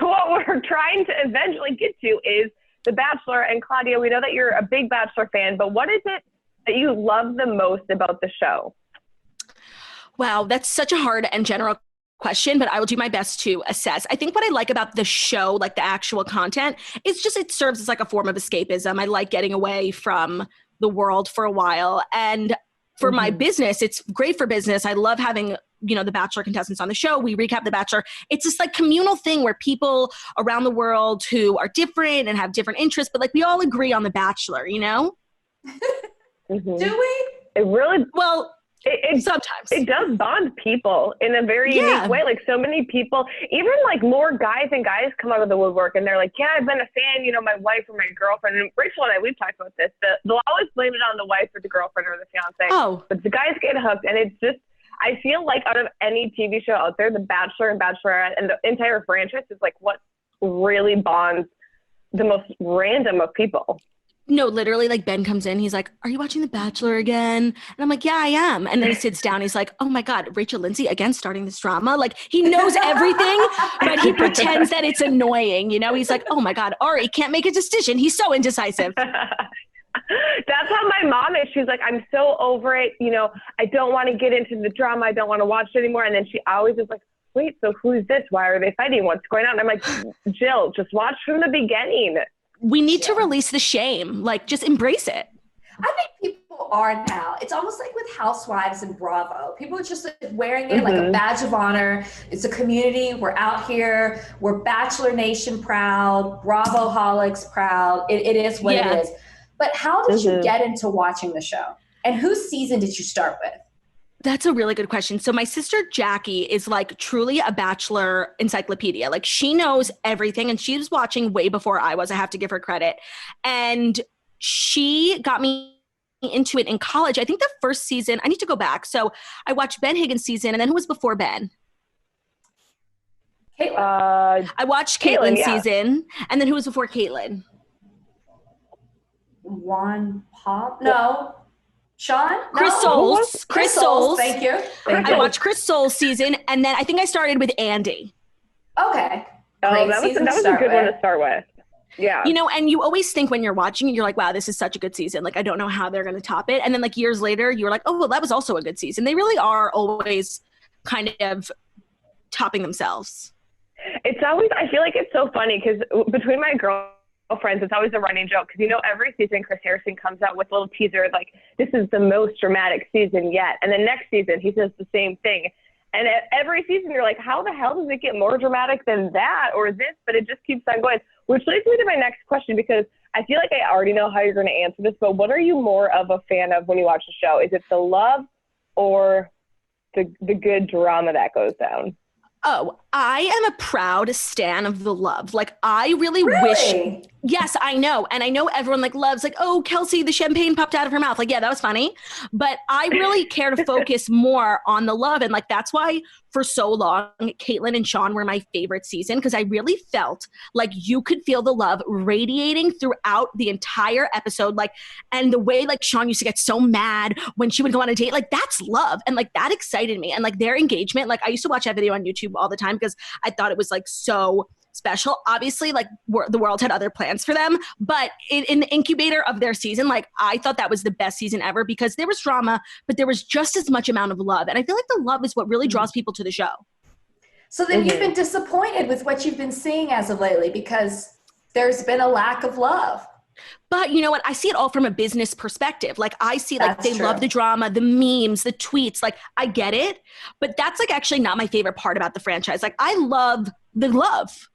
what we're trying to eventually get to is The Bachelor. And Claudia, we know that you're a big Bachelor fan, but what is it that you love the most about the show? Wow, that's such a hard and general question, but I will do my best to assess. I think what I like about the show, like the actual content, is just it serves as like a form of escapism. I like getting away from the world for a while. And for my business, it's great for business. I love having, the Bachelor contestants on the show. We recap The Bachelor. It's this like communal thing where people around the world who are different and have different interests, but like we all agree on The Bachelor, Do we? It really, well, it sometimes it does bond people in a very unique way. Like so many people, even like more guys and guys come out of the woodwork and they're like, yeah, I've been a fan, my wife or my girlfriend. And Rachel and I, we've talked about this. They'll always blame it on the wife or the girlfriend or the fiance. Oh. But the guys get hooked. And it's just, I feel like out of any TV show out there, The Bachelor and Bachelorette and the entire franchise is like what really bonds the most random of people. No, literally, like Ben comes in, he's like, are you watching The Bachelor again? And I'm like, yeah, I am. And then he sits down, he's like, oh my God, Rachel Lindsay again starting this drama. Like he knows everything, but he pretends that it's annoying. He's like, oh my God, Ari can't make a decision. He's so indecisive. That's how my mom is. She's like, I'm so over it. I don't want to get into the drama. I don't want to watch it anymore. And then she always is like, wait, so who's this? Why are they fighting? What's going on? And I'm like, Jill, just watch from the beginning. We need to release the shame. Like, just embrace it. I think people are now. It's almost like with Housewives and Bravo. People are just like wearing it like a badge of honor. It's a community. We're out here. We're Bachelor Nation proud. Bravo-holics proud. It is what it is. But how did you get into watching the show? And whose season did you start with? That's a really good question. So my sister Jackie is like truly a Bachelor encyclopedia. Like she knows everything and she was watching way before I was. I have to give her credit. And she got me into it in college. I think the first season, I need to go back. So I watched Ben Higgins' season and then who was before Ben? Caitlin. I watched Caitlin's season and then who was before Caitlin? Juan Pop? No. Sean? Chris Soules. Chris Soules. Thank you. I watched Chris Soules' season, and then I think I started with Andy. Okay. Oh, that was a good one to start with. Yeah. And you always think when you're watching it, you're like, wow, this is such a good season. Like, I don't know how they're going to top it. And then like years later, you're like, oh, well, that was also a good season. They really are always kind of topping themselves. It's always, I feel like it's so funny because between my girlfriends, it's always a running joke because every season Chris Harrison comes out with a little teaser like this is the most dramatic season yet, and then next season he says the same thing, and every season you're like, how the hell does it get more dramatic than that or this? But it just keeps on going, which leads me to my next question because I feel like I already know how you're going to answer this, but what are you more of a fan of when you watch the show? Is it the love or the good drama that goes down? Oh, I am a proud stan of the love. Like, I really wish. Yes, I know. And I know everyone like loves like, oh, Kelsey, the champagne popped out of her mouth. Like, yeah, that was funny. But I really care to focus more on the love. And like, that's why for so long, Caitlin and Sean were my favorite season because I really felt like you could feel the love radiating throughout the entire episode. Like, and the way like Sean used to get so mad when she would go on a date, like that's love. And like, that excited me. And like their engagement, like I used to watch that video on YouTube all the time because I thought it was like so special. Obviously, like the world had other plans for them, but in the incubator of their season, like I thought that was the best season ever because there was drama, but there was just as much amount of love. And I feel like the love is what really draws people to the show. So then you've been disappointed with what you've been seeing as of lately because there's been a lack of love. But you know what? I see it all from a business perspective. Like I see like they love the drama, the memes, the tweets. Like I get it, but that's like actually not my favorite part about the franchise. Like I love the love.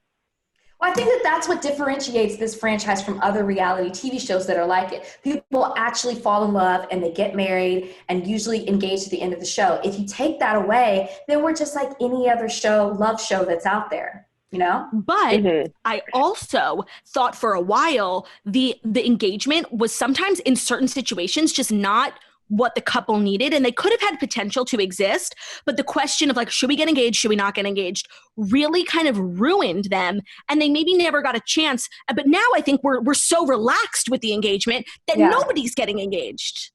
Well, I think that that's what differentiates this franchise from other reality TV shows that are like it. People actually fall in love and they get married and usually engage at the end of the show. If you take that away, then we're just like any other show, love show that's out there, But I also thought for a while the engagement was sometimes in certain situations just not what the couple needed, and they could have had potential to exist, but the question of like, should we get engaged, should we not get engaged, really kind of ruined them, and they maybe never got a chance. But now I think we're so relaxed with the engagement that nobody's getting engaged.